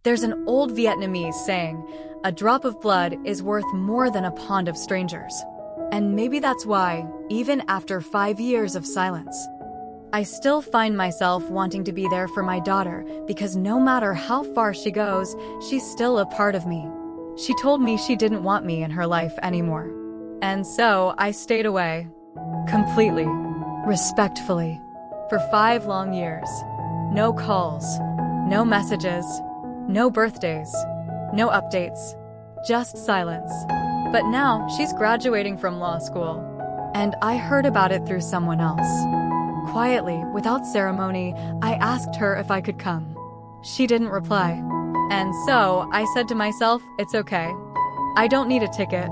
There's an old Vietnamese saying, "A drop of blood is worth more than a pond of strangers." And maybe that's why, even after 5 years of silence, I still find myself wanting to be there for my daughter, because no matter how far she goes, she's still a part of me. She told me she didn't want me in her life anymore. And so I stayed away. Completely. Respectfully. For 5 long years. No calls. No messages. No birthdays. No updates. Just silence. But now she's graduating from law school. And I heard about it through someone else. Quietly, without ceremony, I asked her if I could come. She didn't reply. And so I said to myself, it's okay. I don't need a ticket.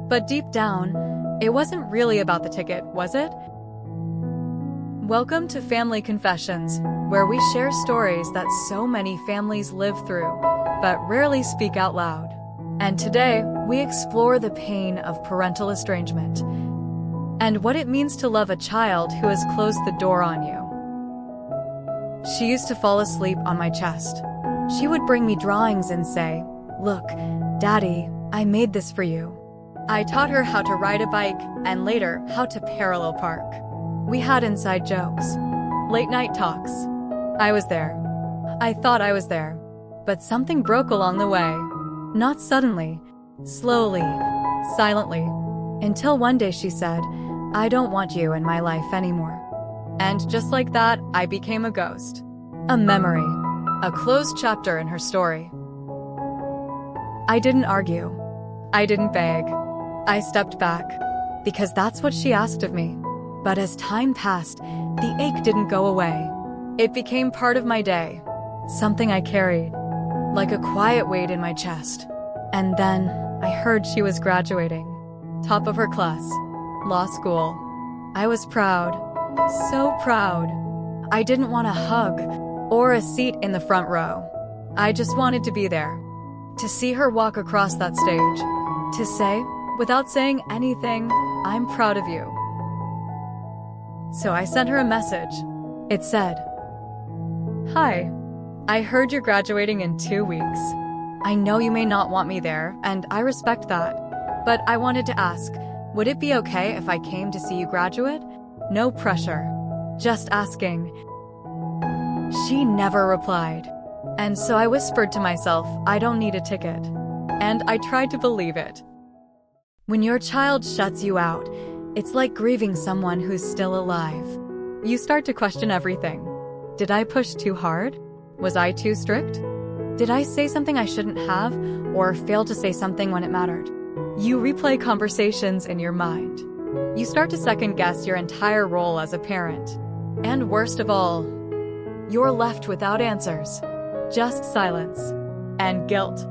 But deep down, it wasn't really about the ticket, was it? Welcome to Family Confessions, where we share stories that so many families live through, but rarely speak out loud. And today, we explore the pain of parental estrangement and what it means to love a child who has closed the door on you. She used to fall asleep on my chest. She would bring me drawings and say, "Look, Daddy, I made this for you." I taught her how to ride a bike and later how to parallel park. We had inside jokes, late night talks. I was there. I thought I was there. But something broke along the way. Not suddenly, slowly, silently, until one day she said, "I don't want you in my life anymore." And just like that, I became a ghost. A memory. A closed chapter in her story. I didn't argue. I didn't beg. I stepped back, because that's what she asked of me. But as time passed, the ache didn't go away. It became part of my day, something I carried, like a quiet weight in my chest. And then I heard she was graduating, top of her class, law school. I was proud, so proud. I didn't want a hug or a seat in the front row. I just wanted to be there, to see her walk across that stage, to say, without saying anything, "I'm proud of you." So I sent her a message. It said, "Hi, I heard you're graduating in 2 weeks. I know you may not want me there, and I respect that. But I wanted to ask, would it be okay if I came to see you graduate? No pressure. Just asking." She never replied. And so I whispered to myself, I don't need a ticket. And I tried to believe it. When your child shuts you out, it's like grieving someone who's still alive. You start to question everything. Did I push too hard? Was I too strict? Did I say something I shouldn't have, or fail to say something when it mattered? You replay conversations in your mind. You start to second-guess your entire role as a parent. And worst of all, you're left without answers. Just silence. And guilt.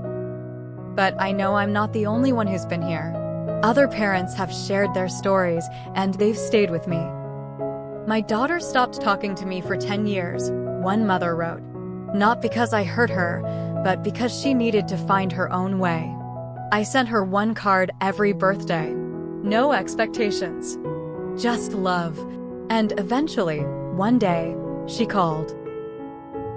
But I know I'm not the only one who's been here. Other parents have shared their stories, and they've stayed with me. My daughter stopped talking to me for 10 years, one mother wrote. Not because I hurt her, but because she needed to find her own way. I sent her one card every birthday. No expectations. Just love. And eventually, one day, she called.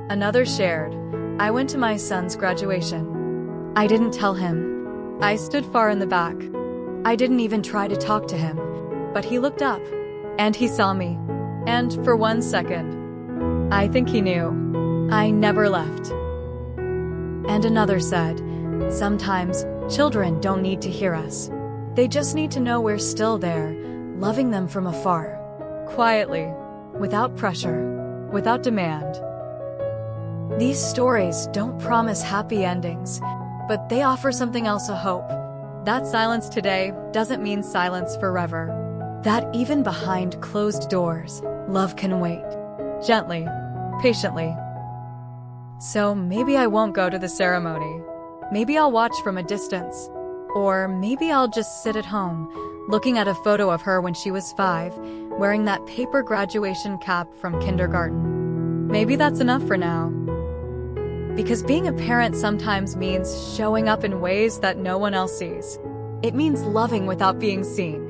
Another shared, I went to my son's graduation. I didn't tell him. I stood far in the back. I didn't even try to talk to him. But he looked up. And he saw me. And for 1 second, I think he knew. I never left. And another said, sometimes children don't need to hear us. They just need to know we're still there, loving them from afar. Quietly, without pressure, without demand. These stories don't promise happy endings, but they offer something else, a hope. That silence today doesn't mean silence forever. That even behind closed doors, love can wait. Gently, patiently. So maybe I won't go to the ceremony. Maybe I'll watch from a distance. Or maybe I'll just sit at home, looking at a photo of her when she was 5, wearing that paper graduation cap from kindergarten. Maybe that's enough for now. Because being a parent sometimes means showing up in ways that no one else sees. It means loving without being seen,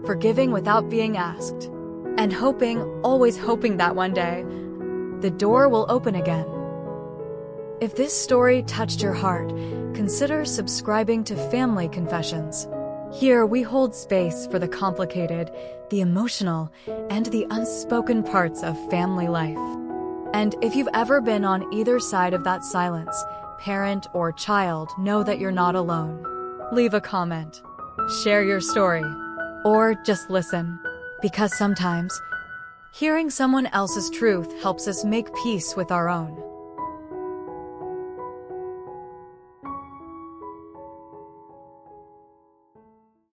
forgiving without being asked, and hoping, always hoping that one day, the door will open again. If this story touched your heart, consider subscribing to Family Confessions. Here we hold space for the complicated, the emotional, and the unspoken parts of family life. And if you've ever been on either side of that silence, parent or child, know that you're not alone. Leave a comment, share your story, or just listen. Because sometimes, hearing someone else's truth helps us make peace with our own.